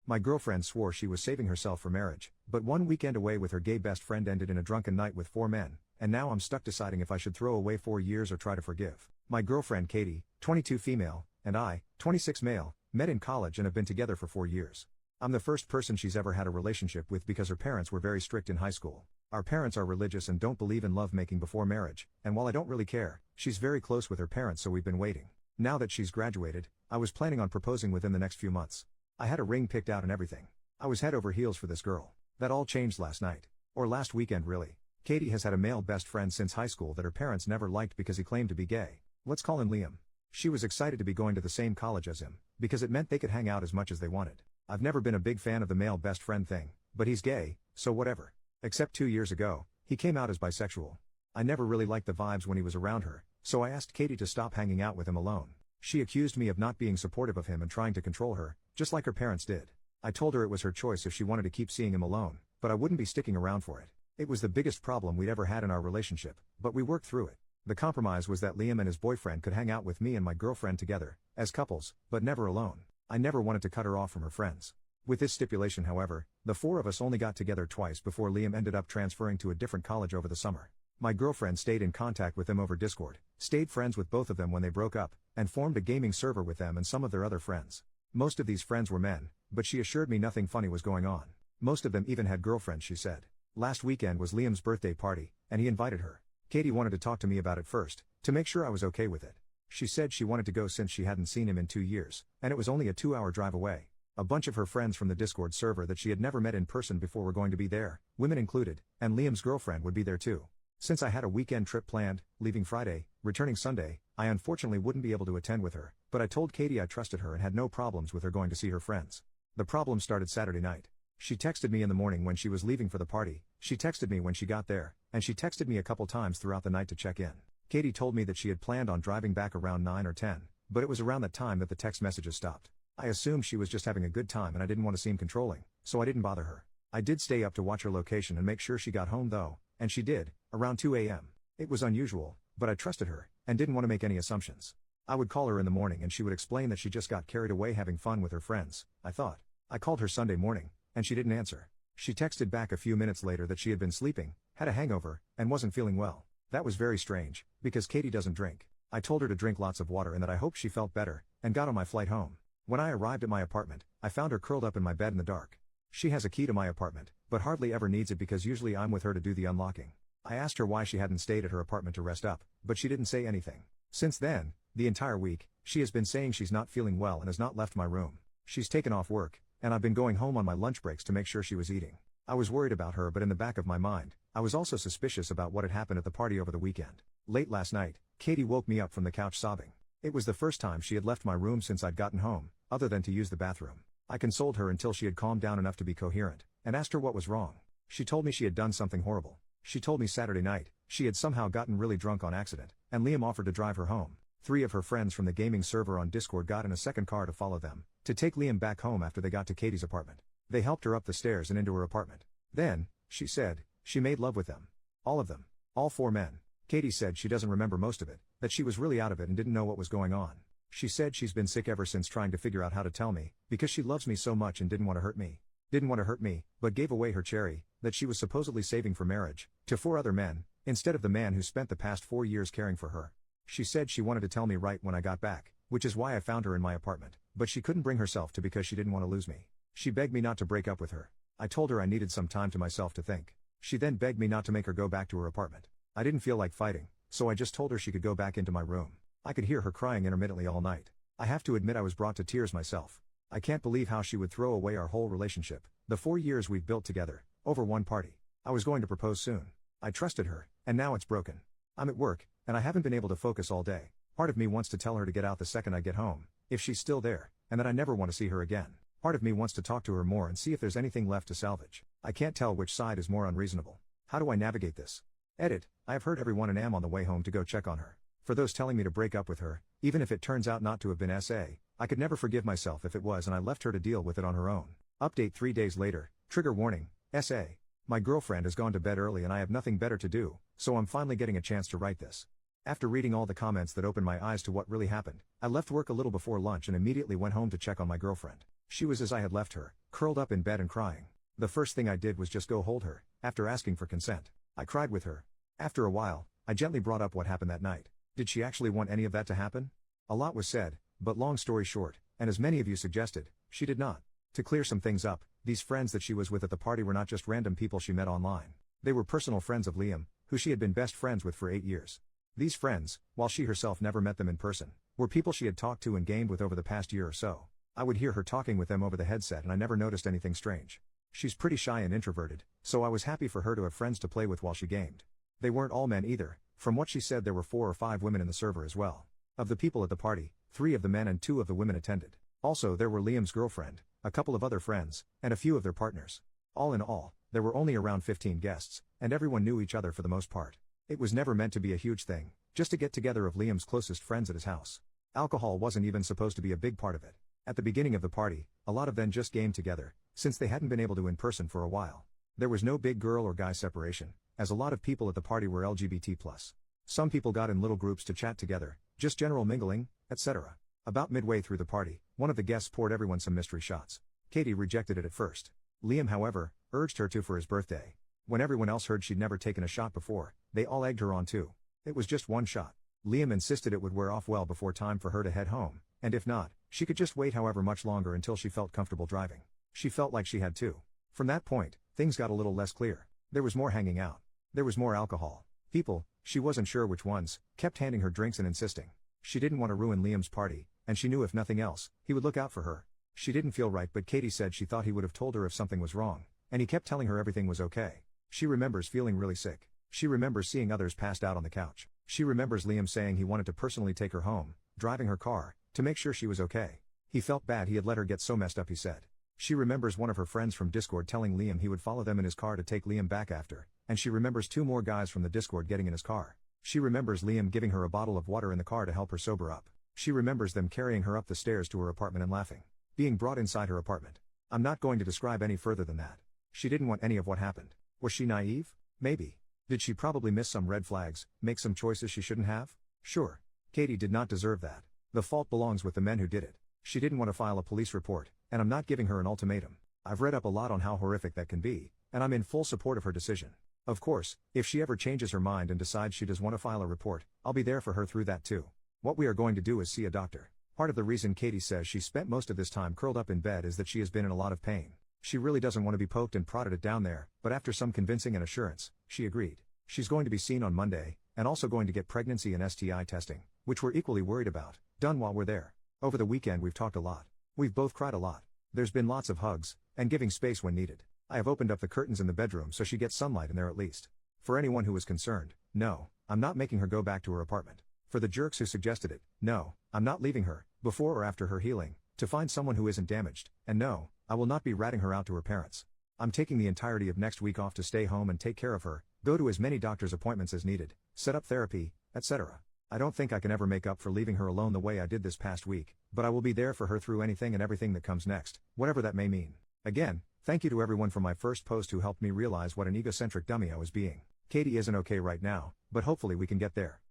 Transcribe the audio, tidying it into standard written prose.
My girlfriend swore she was saving herself for marriage, but one weekend away with her gay best friend ended in a drunken night with 4 men, and now I'm stuck deciding if I should throw away 4 years or try to forgive. My girlfriend Katie, 22 female, and I, 26 male, met in college and have been together for 4 years. I'm the first person she's ever had a relationship with because her parents were very strict in high school. Our parents are religious and don't believe in lovemaking before marriage, and while I don't really care, she's very close with her parents, so we've been waiting. Now that she's graduated, I was planning on proposing within the next few months. I had a ring picked out and everything. I was head over heels for this girl. That all changed last night. Or last weekend really. Katie has had a male best friend since high school that her parents never liked because he claimed to be gay. Let's call him Liam. She was excited to be going to the same college as him, because it meant they could hang out as much as they wanted. I've never been a big fan of the male best friend thing, but he's gay, so whatever. Except 2 years ago, he came out as bisexual. I never really liked the vibes when he was around her, so I asked Katie to stop hanging out with him alone. She accused me of not being supportive of him and trying to control her, just like her parents did. I told her it was her choice if she wanted to keep seeing him alone, but I wouldn't be sticking around for it. It was the biggest problem we'd ever had in our relationship, but we worked through it. The compromise was that Liam and his boyfriend could hang out with me and my girlfriend together, as couples, but never alone. I never wanted to cut her off from her friends. With this stipulation, however, the 4 of us only got together twice before Liam ended up transferring to a different college over the summer. My girlfriend stayed in contact with them over Discord, stayed friends with both of them when they broke up, and formed a gaming server with them and some of their other friends. Most of these friends were men, but she assured me nothing funny was going on. Most of them even had girlfriends, she said. Last weekend was Liam's birthday party, and he invited her. Katie wanted to talk to me about it first, to make sure I was okay with it. She said she wanted to go since she hadn't seen him in 2 years, and it was only a 2-hour drive away. A bunch of her friends from the Discord server that she had never met in person before were going to be there, women included, and Liam's girlfriend would be there too. Since I had a weekend trip planned, leaving Friday, returning Sunday, I unfortunately wouldn't be able to attend with her, but I told Katie I trusted her and had no problems with her going to see her friends. The problem started Saturday night. She texted me in the morning when she was leaving for the party, she texted me when she got there, and she texted me a couple times throughout the night to check in. Katie told me that she had planned on driving back around 9 or 10, but it was around that time that the text messages stopped. I assumed she was just having a good time and I didn't want to seem controlling, so I didn't bother her. I did stay up to watch her location and make sure she got home though, and she did, around 2 a.m. It was unusual, but I trusted her, and didn't want to make any assumptions. I would call her in the morning and she would explain that she just got carried away having fun with her friends, I thought. I called her Sunday morning, and she didn't answer. She texted back a few minutes later that she had been sleeping, had a hangover, and wasn't feeling well. That was very strange, because Katie doesn't drink. I told her to drink lots of water and that I hoped she felt better, and got on my flight home. When I arrived at my apartment, I found her curled up in my bed in the dark. She has a key to my apartment, but hardly ever needs it because usually I'm with her to do the unlocking. I asked her why she hadn't stayed at her apartment to rest up, but she didn't say anything. Since then, the entire week, she has been saying she's not feeling well and has not left my room. She's taken off work, and I've been going home on my lunch breaks to make sure she was eating. I was worried about her, but in the back of my mind, I was also suspicious about what had happened at the party over the weekend. Late last night, Katie woke me up from the couch sobbing. It was the first time she had left my room since I'd gotten home, other than to use the bathroom. I consoled her until she had calmed down enough to be coherent, and asked her what was wrong. She told me she had done something horrible. She told me Saturday night, she had somehow gotten really drunk on accident, and Liam offered to drive her home. 3 of her friends from the gaming server on Discord got in a second car to follow them, to take Liam back home after they got to Katie's apartment. They helped her up the stairs and into her apartment. Then, she said, she made love with them. All of them. All 4 men. Katie said she doesn't remember most of it, that she was really out of it and didn't know what was going on. She said she's been sick ever since trying to figure out how to tell me, because she loves me so much and didn't want to hurt me. Didn't want to hurt me, but gave away her cherry, that she was supposedly saving for marriage, to 4 other men, instead of the man who spent the past 4 years caring for her. She said she wanted to tell me right when I got back, which is why I found her in my apartment, but she couldn't bring herself to because she didn't want to lose me. She begged me not to break up with her. I told her I needed some time to myself to think. She then begged me not to make her go back to her apartment. I didn't feel like fighting, so I just told her she could go back into my room. I could hear her crying intermittently all night. I have to admit I was brought to tears myself. I can't believe how she would throw away our whole relationship, the 4 years we've built together, over one party. I was going to propose soon. I trusted her, and now it's broken. I'm at work, and I haven't been able to focus all day. Part of me wants to tell her to get out the second I get home, if she's still there, and that I never want to see her again. Part of me wants to talk to her more and see if there's anything left to salvage. I can't tell which side is more unreasonable. How do I navigate this? Edit, I have heard everyone and am on the way home to go check on her. For those telling me to break up with her, even if it turns out not to have been SA, I could never forgive myself if it was and I left her to deal with it on her own. Update 3 days later, trigger warning, SA. My girlfriend has gone to bed early and I have nothing better to do, so I'm finally getting a chance to write this. After reading all the comments that opened my eyes to what really happened, I left work a little before lunch and immediately went home to check on my girlfriend. She was as I had left her, curled up in bed and crying. The first thing I did was just go hold her, after asking for consent. I cried with her. After a while, I gently brought up what happened that night. Did she actually want any of that to happen? A lot was said, but long story short, and as many of you suggested, she did not. To clear some things up, these friends that she was with at the party were not just random people she met online. They were personal friends of Liam, who she had been best friends with for 8 years. These friends, while she herself never met them in person, were people she had talked to and gamed with over the past year or so. I would hear her talking with them over the headset and I never noticed anything strange. She's pretty shy and introverted, so I was happy for her to have friends to play with while she gamed. They weren't all men either. From what she said, there were 4 or 5 women in the server as well. Of the people at the party, 3 of the men and 2 of the women attended. Also there were Liam's girlfriend, a couple of other friends, and a few of their partners. All in all, there were only around 15 guests, and everyone knew each other for the most part. It was never meant to be a huge thing, just a get-together of Liam's closest friends at his house. Alcohol wasn't even supposed to be a big part of it. At the beginning of the party, a lot of them just gamed together, since they hadn't been able to in person for a while. There was no big girl or guy separation, as a lot of people at the party were LGBT+. Some people got in little groups to chat together, just general mingling, etc. About midway through the party, one of the guests poured everyone some mystery shots. Katie rejected it at first. Liam, however, urged her to for his birthday. When everyone else heard she'd never taken a shot before, they all egged her on too. It was just one shot. Liam insisted it would wear off well before time for her to head home, and if not, she could just wait however much longer until she felt comfortable driving. She felt like she had to. From that point, things got a little less clear. There was more hanging out. There was more alcohol. People, she wasn't sure which ones, kept handing her drinks and insisting. She didn't want to ruin Liam's party, and she knew if nothing else, he would look out for her. She didn't feel right, but Katie said she thought he would have told her if something was wrong, and he kept telling her everything was okay. She remembers feeling really sick. She remembers seeing others passed out on the couch. She remembers Liam saying he wanted to personally take her home, driving her car, to make sure she was okay. He felt bad he had let her get so messed up, he said. She remembers one of her friends from Discord telling Liam he would follow them in his car to take Liam back after, and she remembers 2 more guys from the Discord getting in his car. She remembers Liam giving her a bottle of water in the car to help her sober up. She remembers them carrying her up the stairs to her apartment and laughing. Being brought inside her apartment. I'm not going to describe any further than that. She didn't want any of what happened. Was she naive? Maybe. Did she probably miss some red flags, make some choices she shouldn't have? Sure. Katie did not deserve that. The fault belongs with the men who did it. She didn't want to file a police report, and I'm not giving her an ultimatum. I've read up a lot on how horrific that can be, and I'm in full support of her decision. Of course, if she ever changes her mind and decides she does want to file a report, I'll be there for her through that too. What we are going to do is see a doctor. Part of the reason Katie says she spent most of this time curled up in bed is that she has been in a lot of pain. She really doesn't want to be poked and prodded it down there, but after some convincing and assurance, she agreed. She's going to be seen on Monday, and also going to get pregnancy and STI testing, which we're equally worried about, done while we're there. Over the weekend we've talked a lot. We've both cried a lot. There's been lots of hugs, and giving space when needed. I have opened up the curtains in the bedroom so she gets sunlight in there at least. For anyone who is concerned, no, I'm not making her go back to her apartment. For the jerks who suggested it, no, I'm not leaving her, before or after her healing, to find someone who isn't damaged, and no, I will not be ratting her out to her parents. I'm taking the entirety of next week off to stay home and take care of her, go to as many doctor's appointments as needed, set up therapy, etc. I don't think I can ever make up for leaving her alone the way I did this past week, but I will be there for her through anything and everything that comes next, whatever that may mean. Again, thank you to everyone from my first post who helped me realize what an egocentric dummy I was being. Katie isn't okay right now, but hopefully we can get there.